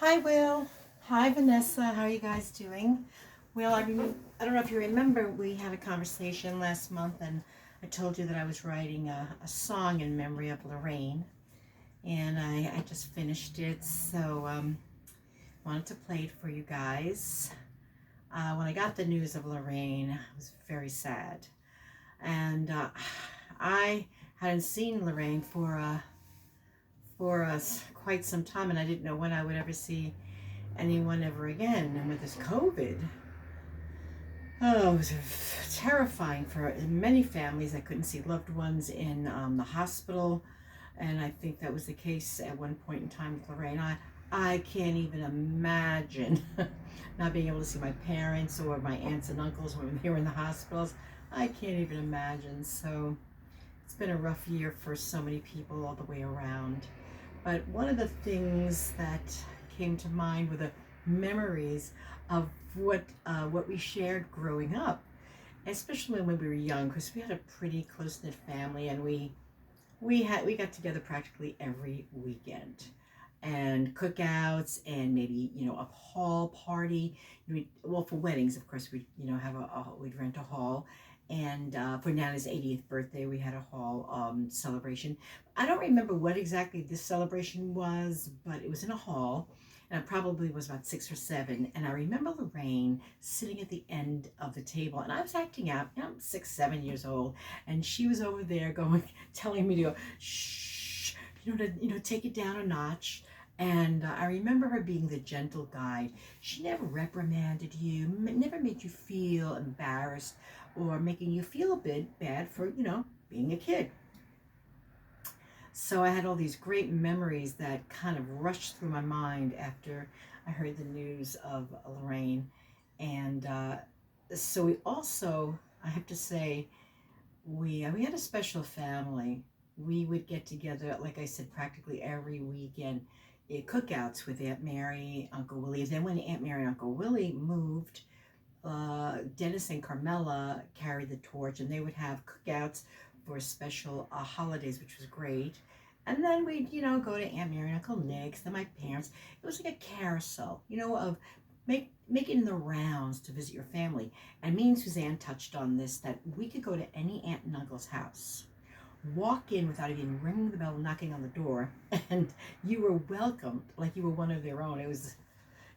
Hi, Will. Hi, Vanessa. How are you guys doing? Will, I don't know if you remember, we had a conversation last month, and I told you that I was writing a song in memory of Lorraine, and I just finished it, so wanted to play it for you guys. When I got the news of Lorraine, I was very sad, and I hadn't seen Lorraine for quite some time, and I didn't know when I would ever see anyone ever again. And with this COVID, oh, it was terrifying for many families that couldn't see loved ones in the hospital. And I think that was the case at one point in time with Lorraine. I can't even imagine not being able to see my parents or my aunts and uncles when they were in the hospitals. I can't even imagine. So it's been a rough year for so many people all the way around. But one of the things that came to mind were the memories of what we shared growing up, especially when we were young, because we had a pretty close knit family, and we got together practically every weekend, and cookouts, and maybe a hall party. Well, for weddings, of course, we'd have we'd rent a hall, and for Nana's 80th birthday, we had a hall celebration. I don't remember what exactly this celebration was, but it was in a hall, and it probably was about 6 or 7. And I remember Lorraine sitting at the end of the table, and I was acting out. I'm 6, 7 years old, and she was over there going, telling me to go, shh, to take it down a notch. And I remember her being the gentle guide. She never reprimanded you, never made you feel embarrassed or making you feel a bit bad for, being a kid. So I had all these great memories that kind of rushed through my mind after I heard the news of Lorraine. And so we also, I have to say, we had a special family. We would get together, like I said, practically every weekend at cookouts with Aunt Mary, Uncle Willie. Then when Aunt Mary and Uncle Willie moved, Dennis and Carmela carried the torch, and they would have cookouts for special holidays, which was great. And then we'd, go to Aunt Mary and Uncle Nick's, then my parents. It was like a carousel, of making the rounds to visit your family. And me and Suzanne touched on this, that we could go to any aunt and uncle's house, walk in without even ringing the bell, knocking on the door, and you were welcomed like you were one of their own. It was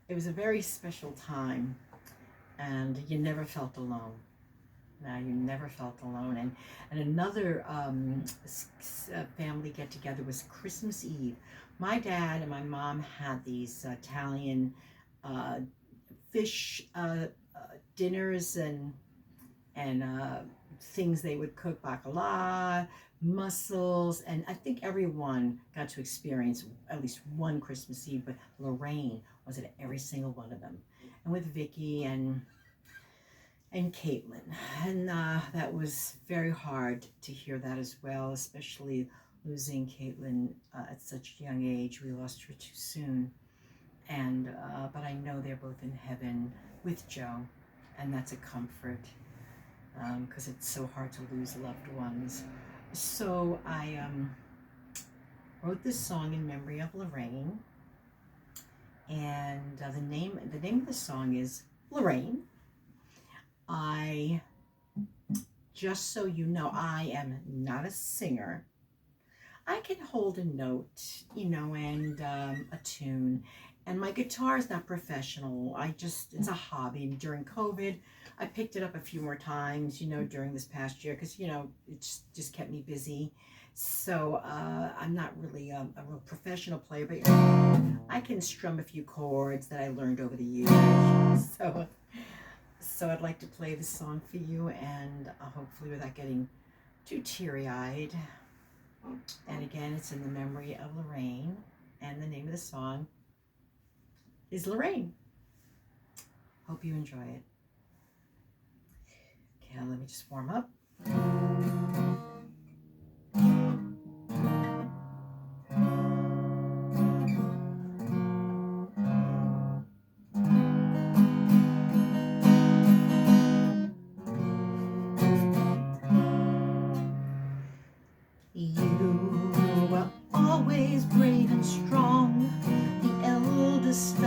a very special time, and you never felt alone. Now, you never felt alone. And another family get together was Christmas Eve. My dad and my mom had these Italian uh, fish dinners, and things they would cook: bacala, mussels, and I think everyone got to experience at least one Christmas Eve. But Lorraine was at every single one of them, and with Vicky and Caitlin. And that was very hard to hear that as well, especially losing Caitlin at such a young age. We lost her too soon. And but I know they're both in heaven with Joe, and that's a comfort, because it's so hard to lose loved ones. So I wrote this song in memory of Lorraine, and the name of the song is Lorraine. I Just so you know, I am not a singer. I can hold a note, and a tune. And my guitar is not professional. It's a hobby. During COVID, I picked it up a few more times, during this past year, because, it just kept me busy. So I'm not really a real professional player, but I can strum a few chords that I learned over the years. So I'd like to play this song for you, and hopefully without getting too teary-eyed. And again, it's in the memory of Lorraine, and the name of the song is Lorraine. Hope you enjoy it. Okay, let me just warm up. You were always brave and strong, the eldest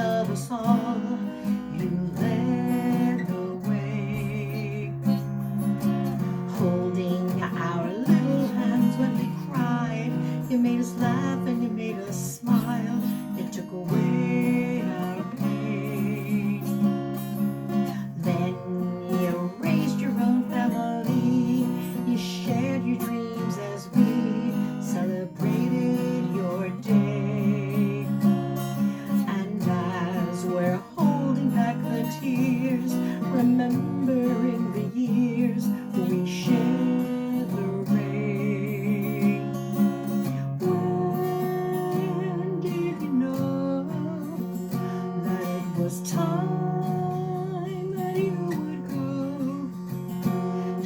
was time that you would go,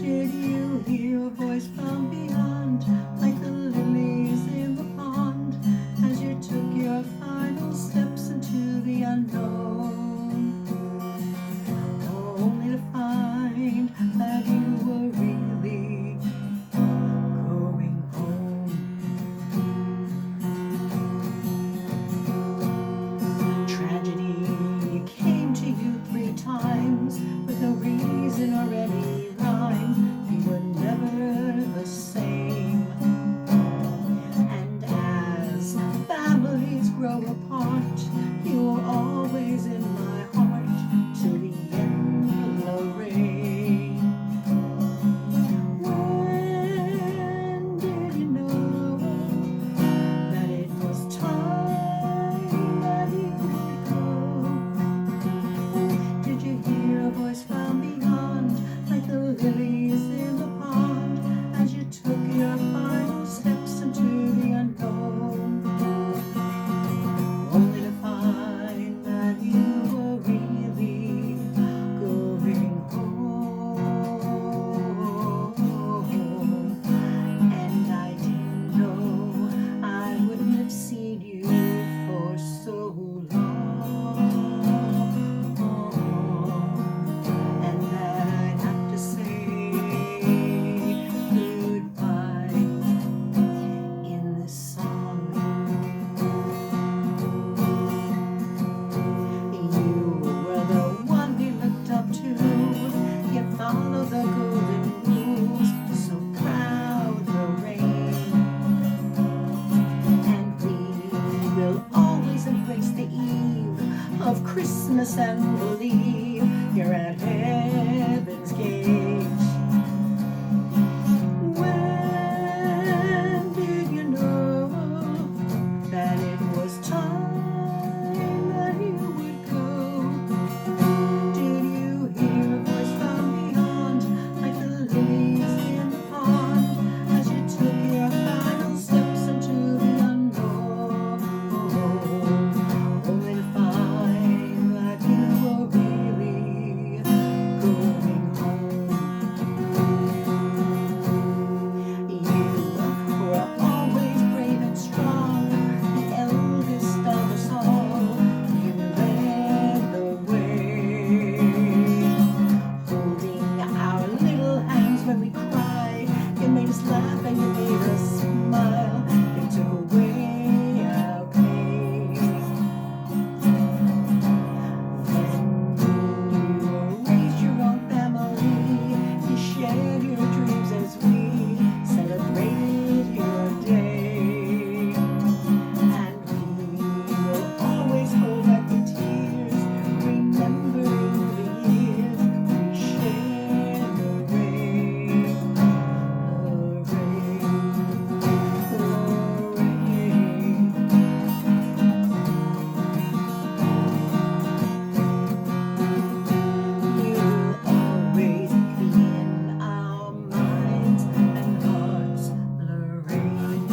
did you hear a voice from beyond, like the lilies in the pond, as you took your final steps into the unknown, only to find that you were really going home? Tragedy came to you 3 times with no reason or any rhyme. You were never the same. And as families grow apart, you were always in my heart till the end, Lorraine. When did you know that it was time that you would go? Did you hear a voice from beyond, like the lilies in the pond, as you took your final steps into the unknown, only to find that you were really going home? And I didn't know I wouldn't have seen you for so long, and that I'd have to say goodbye in this song. You were the one we looked up to, you followed the golden rules, so proud, Lorraine. And we will always embrace the eve of Christmas and believe you're at heaven's gate. When did you know that it was time that you would go? Did you hear a voice from beyond, like the lilies in the pond, as you took your final steps into the unknown, only to find that you were really going home? You were always brave and strong, the eldest of us all. You led the way, holding our little hands when we cried. You made us laugh and you made us smile. You took away our pain. Then you raised your own family. You shared your dreams as we celebrated your day. And we will always hold back the tears, remembering the years we shared. Lorraine, Lorraine, you'll always be in our minds and hearts, Lorraine.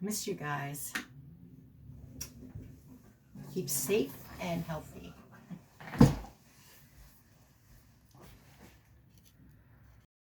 Miss you guys. Keep safe and healthy.